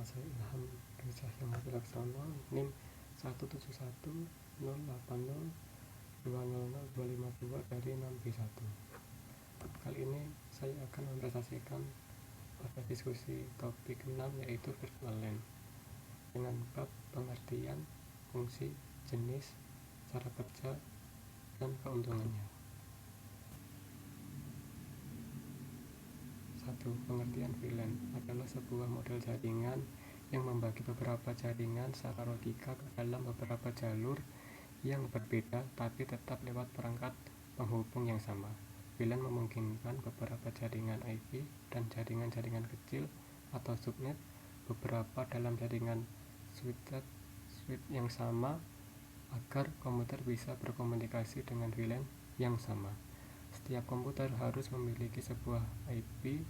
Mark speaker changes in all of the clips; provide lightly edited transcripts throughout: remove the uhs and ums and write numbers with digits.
Speaker 1: Saya Ilham Dwi Cahyamurti Laksono, NIM 1710802000252 dari 6B1. Kali ini saya akan mempresentasikan pada diskusi topik 6, yaitu virtual LAN dengan bab pengertian, fungsi, jenis, cara kerja, dan keuntungannya. 1. Pengertian VLAN adalah sebuah model jaringan yang membagi beberapa jaringan secara logika ke dalam beberapa jalur yang berbeda tapi tetap lewat perangkat penghubung yang sama. VLAN memungkinkan beberapa jaringan IP dan jaringan-jaringan kecil atau subnet beberapa dalam jaringan switch yang sama agar komputer bisa berkomunikasi dengan VLAN yang sama. Setiap komputer harus memiliki sebuah IP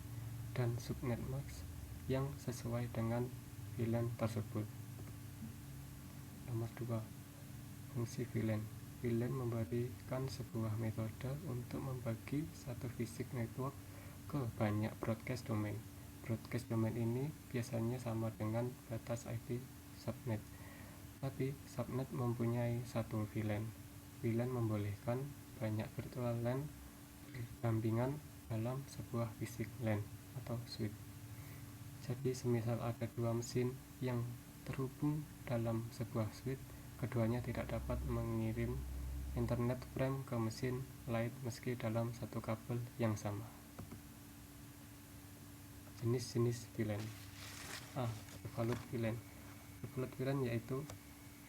Speaker 1: dan subnet mask yang sesuai dengan VLAN tersebut. Nomor 2. Fungsi VLAN. VLAN memberikan sebuah metode untuk membagi satu fisik network ke banyak broadcast domain. Broadcast domain ini biasanya sama dengan batas IP subnet, tapi subnet mempunyai satu VLAN. VLAN membolehkan banyak virtual LAN berdampingan dalam sebuah fisik LAN atau switch. Jadi semisal ada dua mesin yang terhubung dalam sebuah switch, keduanya tidak dapat mengirim internet frame ke mesin lain meski dalam satu kabel yang sama. Jenis-jenis VLAN. A. Default VLAN. Default VLAN yaitu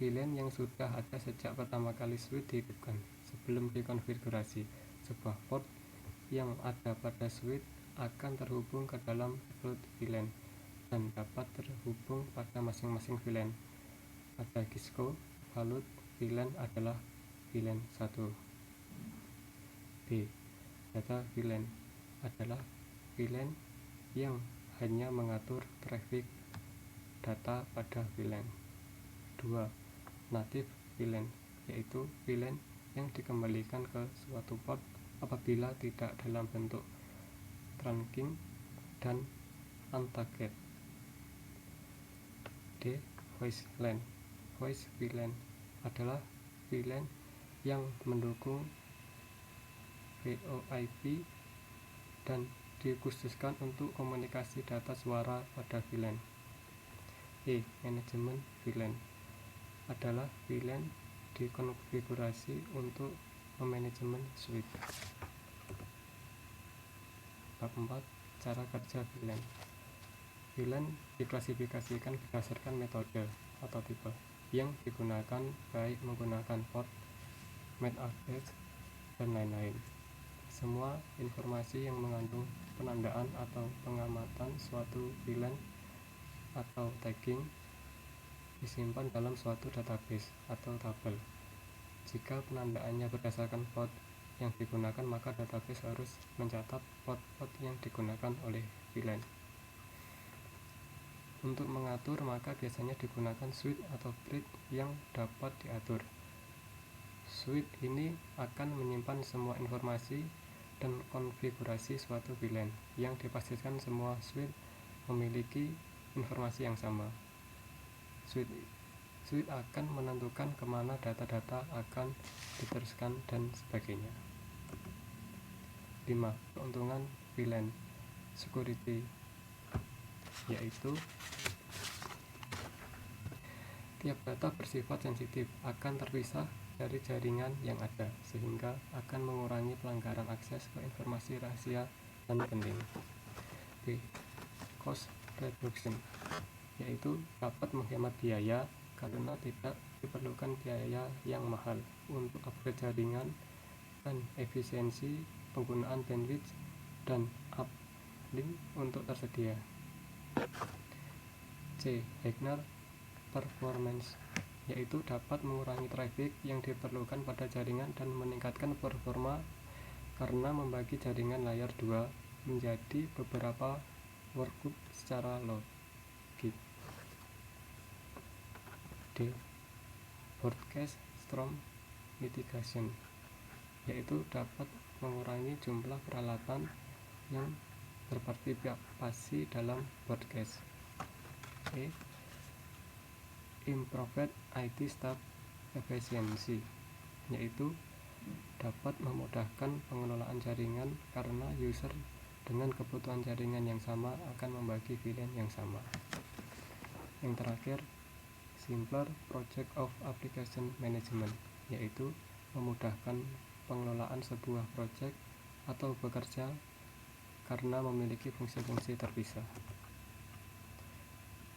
Speaker 1: VLAN yang sudah ada sejak pertama kali switch dihidupkan. Sebelum dikonfigurasi, sebuah port yang ada pada switch akan terhubung ke dalam default VLAN dan dapat terhubung pada masing-masing VLAN. Pada Cisco, default VLAN adalah VLAN 1. B. Data VLAN adalah VLAN yang hanya mengatur traffic data pada VLAN. 2. Native VLAN yaitu VLAN yang dikembalikan ke suatu port apabila tidak dalam bentuk trunking dan untagged. D. Voice LAN. Voice VLAN adalah VLAN yang mendukung VoIP dan dikhususkan untuk komunikasi data suara pada VLAN. E. Manajemen VLAN adalah VLAN dikonfigurasi untuk memanajemen switch. Bab 4. Cara kerja VLAN. VLAN diklasifikasikan berdasarkan metode atau tipe yang digunakan, baik menggunakan port, MAC address, dan lain-lain. Semua informasi yang mengandung penandaan atau pengamatan suatu VLAN atau tagging disimpan dalam suatu database atau tabel. Jika penandaannya berdasarkan port yang digunakan, maka database harus mencatat port-port yang digunakan oleh VLAN. Untuk mengatur, maka biasanya digunakan switch atau bridge yang dapat diatur. Switch ini akan menyimpan semua informasi dan konfigurasi suatu VLAN yang dipastikan semua switch memiliki informasi yang sama. Switch akan menentukan kemana data-data akan diteruskan dan sebagainya. 5. Keuntungan VLAN. Security yaitu tiap data bersifat sensitif akan terpisah dari jaringan yang ada, sehingga akan mengurangi pelanggaran akses ke informasi rahasia dan penting. B. Cost reduction yaitu dapat menghemat biaya karena tidak diperlukan biaya yang mahal untuk upgrade jaringan dan efisiensi penggunaan bandwidth dan uplink untuk tersedia. C. Higher performance yaitu dapat mengurangi traffic yang diperlukan pada jaringan dan meningkatkan performa karena membagi jaringan layer 2 menjadi beberapa workgroup secara logik. D. Broadcast storm mitigation yaitu dapat mengurangi jumlah peralatan yang berpartisipasi dalam broadcast. E. Improved IT staff efficiency, yaitu dapat memudahkan pengelolaan jaringan karena user dengan kebutuhan jaringan yang sama akan membagi VLAN yang sama. Yang terakhir, simpler project of application management, yaitu memudahkan pengelolaan sebuah project atau bekerja karena memiliki fungsi-fungsi terpisah.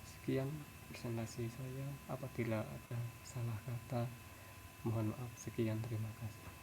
Speaker 1: Sekian presentasi saya. Apabila ada salah kata, mohon maaf. Sekian, terima kasih.